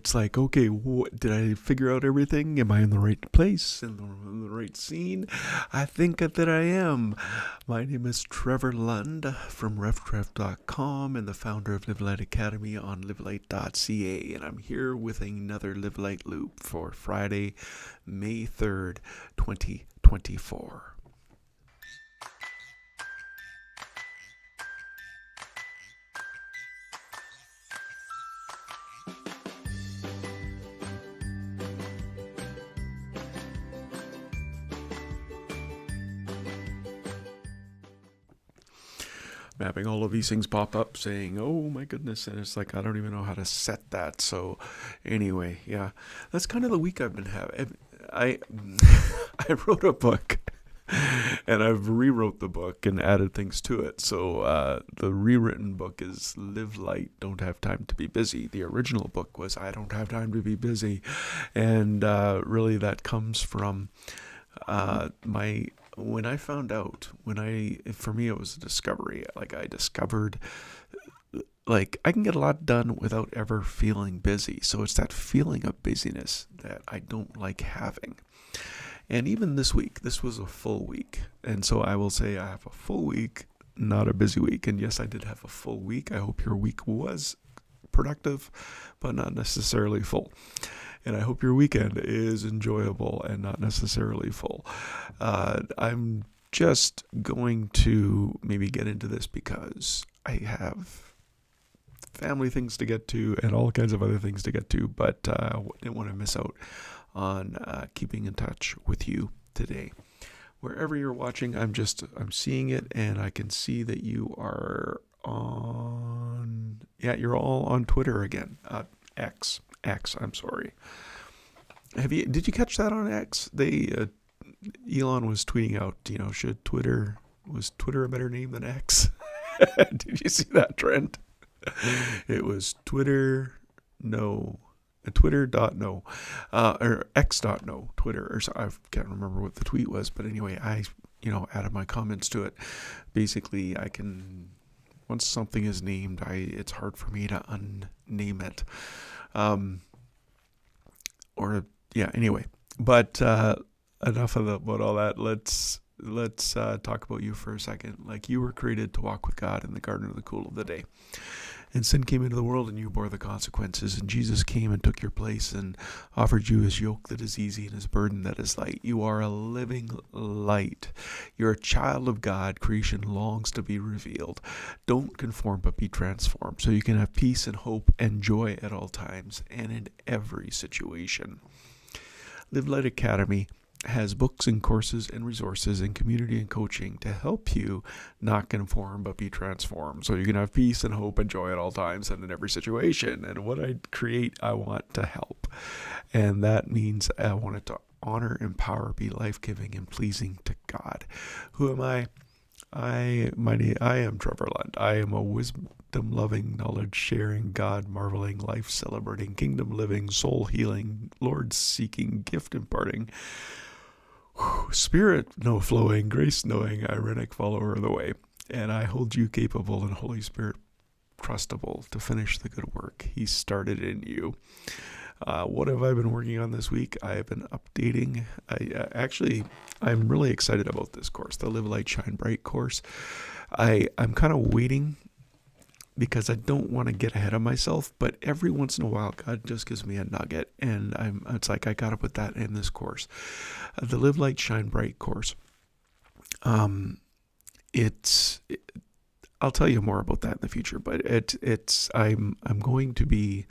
it's like, okay, did I figure out everything? Am I in the right place, in the right scene? I think that I am. My name is Trevor Lund from RevTrev.com and the founder of Live Light Academy on livelight.ca. And I'm here with another Live Light Loop for Friday, May 3rd, 2024. Having all of these things pop up saying, oh my goodness, and it's like I don't even know how to set that. So anyway, yeah, that's kind of the week I've been having. I wrote a book and I've rewrote the book and added things to it. So the rewritten book is Live Light, Don't Have Time to Be Busy. The original book was I Don't Have Time to Be Busy, and really that comes from when I found out, for me, it was a discovery. Like I discovered, like I can get a lot done without ever feeling busy. So it's that feeling of busyness that I don't like having. And even this week, this was a full week. And so I will say I have a full week, not a busy week. And yes, I did have a full week. I hope your week was productive, but not necessarily full. And I hope your weekend is enjoyable and not necessarily full. I'm just going to maybe get into this because I have family things to get to and all kinds of other things to get to, but I didn't want to miss out on keeping in touch with you today. Wherever you're watching, I'm seeing it, and I can see that you are you're all on Twitter again. X, I'm sorry. Did you catch that on X? Elon was tweeting out, was Twitter a better name than X? Did you see that trend? It was Twitter.no, or X.no, Twitter, or so, I can't remember what the tweet was, but anyway, I added my comments to it. Basically, once something is named, it's hard for me to unname it. Anyway, but enough about all that. Let's talk about you for a second. Like, you were created to walk with God in the garden in the cool of the day. And sin came into the world and you bore the consequences. And Jesus came and took your place and offered you his yoke that is easy and his burden that is light. You are a living light. You're a child of God. Creation longs to be revealed. Don't conform, but be transformed, so you can have peace and hope and joy at all times and in every situation. Live Light Academy has books and courses and resources and community and coaching to help you not conform but be transformed, so you can have peace and hope and joy at all times and in every situation. And what I create, I want to help, and that means I want it to honor, empower, be life-giving and pleasing to God. Who am I? I am Trevor Lund. I am a wisdom-loving, knowledge-sharing, God-marveling, life-celebrating, kingdom-living, soul-healing, Lord-seeking, gift-imparting, Spirit-no-flowing, grace-knowing, ironic follower of the way. And I hold you capable and Holy Spirit trustable to finish the good work He started in you. What have I been working on this week? I have been updating. I'm really excited about this course, the Live Light Shine Bright course. I'm kind of waiting because I don't want to get ahead of myself, but every once in a while, God just gives me a nugget, and it's like I got to put that in this course, the Live Light Shine Bright course. I'll tell you more about that in the future, but I'm going to be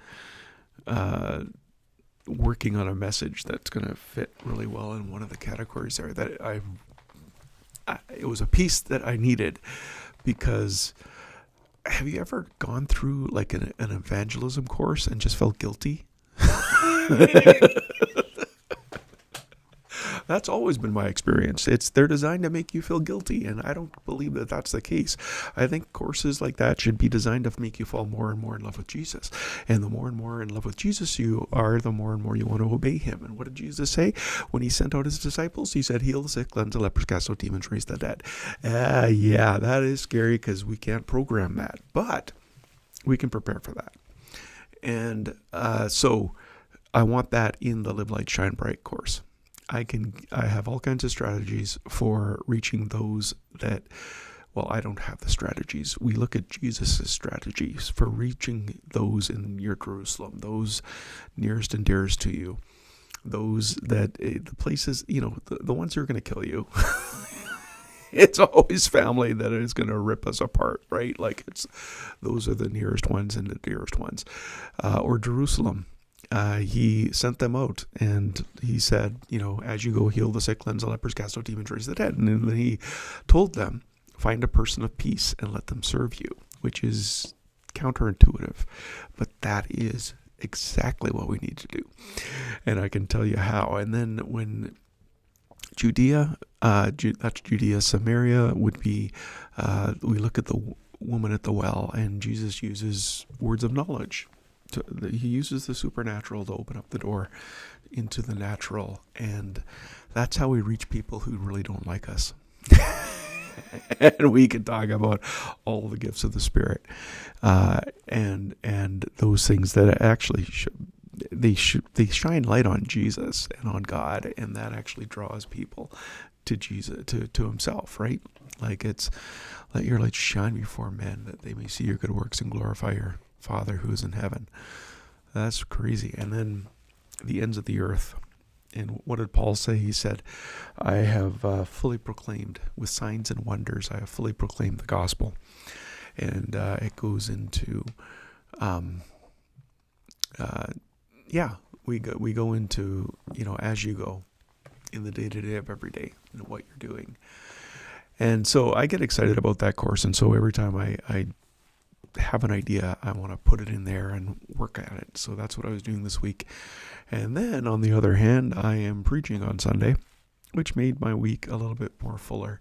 working on a message that's going to fit really well in one of the categories there. That it was a piece that I needed, because have you ever gone through like an evangelism course and just felt guilty? That's always been my experience. They're designed to make you feel guilty, and I don't believe that that's the case. I think courses like that should be designed to make you fall more and more in love with Jesus. And the more and more in love with Jesus you are, the more and more you want to obey him. And what did Jesus say when he sent out his disciples? He said, heal the sick, cleanse the lepers, cast out demons, raise the dead. Yeah, that is scary because we can't program that, but we can prepare for that. And so I want that in the Live Light Shine Bright course. I have all kinds of strategies for reaching those that, well, I don't have the strategies. We look at Jesus' strategies for reaching those in your Jerusalem, those nearest and dearest to you, those that, the places, the ones who are going to kill you. It's always family that is going to rip us apart, right? Like those are the nearest ones and the dearest ones. Or Jerusalem. He sent them out and he said, as you go, heal the sick, cleanse the lepers, cast out demons, raise the dead. And then he told them, find a person of peace and let them serve you, which is counterintuitive. But that is exactly what we need to do. And I can tell you how. And then when Judea, that's Judea, Samaria would be, we look at the woman at the well, and Jesus uses words of knowledge. He uses the supernatural to open up the door into the natural, and that's how we reach people who really don't like us. And we can talk about all the gifts of the Spirit, and those things that actually they shine light on Jesus and on God, and that actually draws people to Jesus, to Himself, right? Like it's let your light shine before men, that they may see your good works and glorify your Father who is in heaven. That's crazy. And then the ends of the earth. And what did Paul say? He said, I have fully proclaimed with signs and wonders. I have fully proclaimed the gospel. And it goes into, we go into, as you go in the day-to-day of every day and what you're doing. And so I get excited about that course. And so every time I have an idea, I want to put it in there and work at it. So that's what I was doing this week. And then on the other hand, I am preaching on Sunday, which made my week a little bit more fuller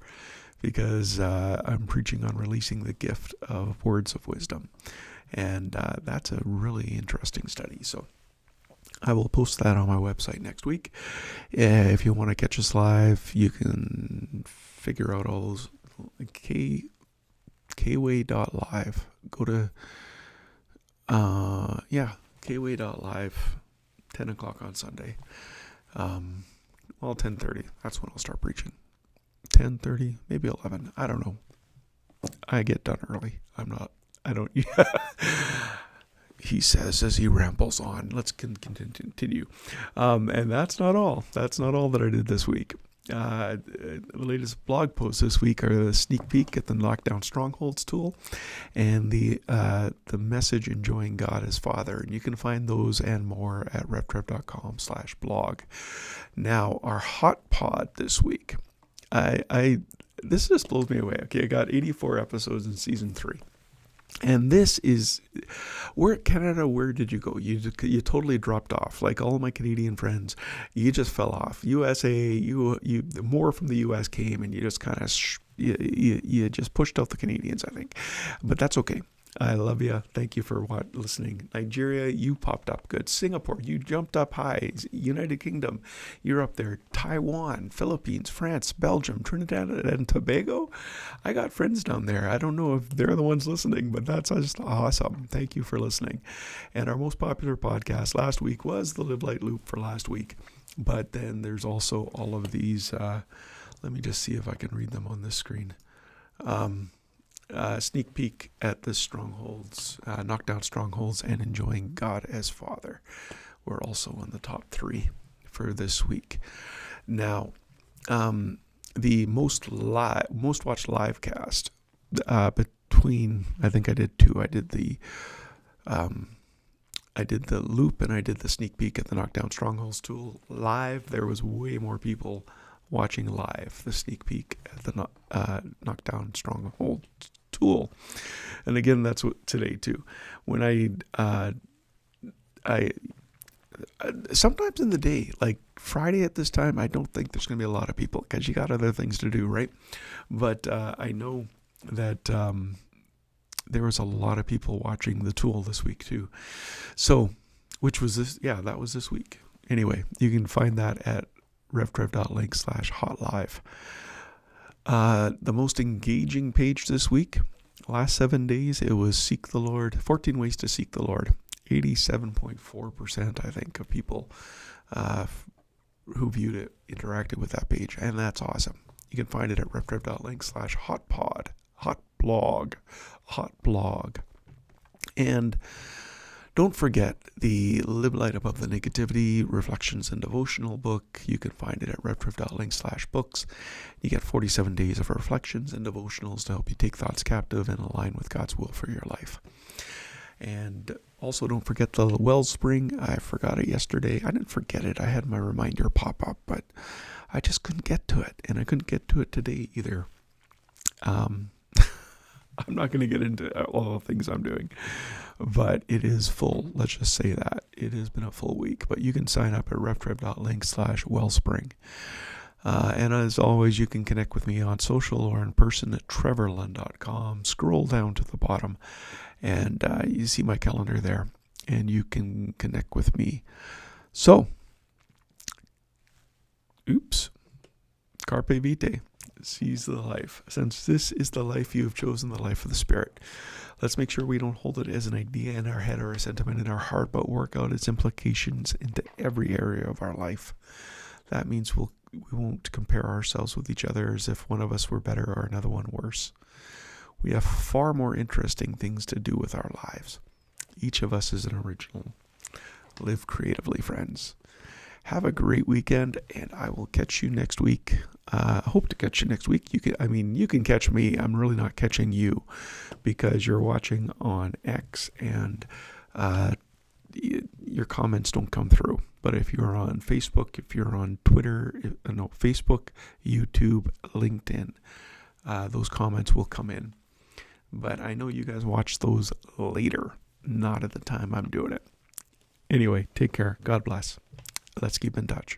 because I'm preaching on releasing the gift of words of wisdom. And that's a really interesting study. So I will post that on my website next week. If you want to catch us live, you can figure out all those kway.live. Go to kway.live, 10 o'clock on Sunday. 10:30. That's when I'll start preaching. 10:30, maybe 11. I don't know. I get done early. He says as he rambles on. Let's continue. And that's not all. That's not all that I did this week. The latest blog posts this week are the sneak peek at the Knockdown Strongholds tool and the message Enjoying God as Father. And you can find those and more at reptrev.com/blog. Now, our hot pod this week. This just blows me away. Okay, I got 84 episodes in season 3. And this is, Canada, where did you go? You totally dropped off. Like all of my Canadian friends, you just fell off. USA, more from the US came, and you just kind of, you just pushed out the Canadians, I think. But that's okay. I love you. Thank you for listening. Nigeria, you popped up good. Singapore, you jumped up high. United Kingdom, you're up there. Taiwan, Philippines, France, Belgium, Trinidad and Tobago. I got friends down there. I don't know if they're the ones listening, but that's just awesome. Thank you for listening. And our most popular podcast last week was the Live Light Loop for last week. But then there's also all of these. Let me just see if I can read them on this screen. Sneak peek at the strongholds, Knockdown Strongholds, and Enjoying God as Father. We're also in the top 3 for this week. Now, the most watched live cast between, I think I did 2. I did the loop and I did the sneak peek at the Knockdown Strongholds tool live. There was way more people watching live the sneak peek at the Knockdown Stronghold tool. And again, that's what today too. When I sometimes in the day, like Friday at this time, I don't think there's going to be a lot of people because you got other things to do, right? But I know that there was a lot of people watching the tool this week too. So, which was this? Yeah, that was this week. Anyway, you can find that at revtrev.link/hotlive. The most engaging page this week, last 7 days, it was Seek the Lord, 14 ways to seek the Lord. 87.4%, I think, of people who viewed it interacted with that page, and that's awesome. You can find it at reftrev.link/hotpod, hot blog. And don't forget the Live Light Above the Negativity Reflections and Devotional book. You can find it at reftrev.link/books. You get 47 days of reflections and devotionals to help you take thoughts captive and align with God's will for your life. And also don't forget the Wellspring. I forgot it yesterday. I didn't forget it. I had my reminder pop up, but I just couldn't get to it. And I couldn't get to it today either. I'm not going to get into all the things I'm doing, but it is full. Let's just say that. It has been a full week, but you can sign up at reftrev.link/wellspring. And as always, you can connect with me on social or in person at trevorlund.com. Scroll down to the bottom and you see my calendar there, and you can connect with me. So, carpe vitae. Seize the life. Since this is the life you have chosen, the life of the Spirit, let's make sure we don't hold it as an idea in our head or a sentiment in our heart, but work out its implications into every area of our life. That means we won't compare ourselves with each other as if one of us were better or another one worse. We have far more interesting things to do with our lives. Each of us is an original. Live creatively, friends. Have a great weekend, and I will catch you next week. I hope to catch you next week. You can catch me. I'm really not catching you because you're watching on X, and your comments don't come through. But if you're on Facebook, if you're on Twitter, Facebook, YouTube, LinkedIn, those comments will come in. But I know you guys watch those later, not at the time I'm doing it. Anyway, take care. God bless. Let's keep in touch.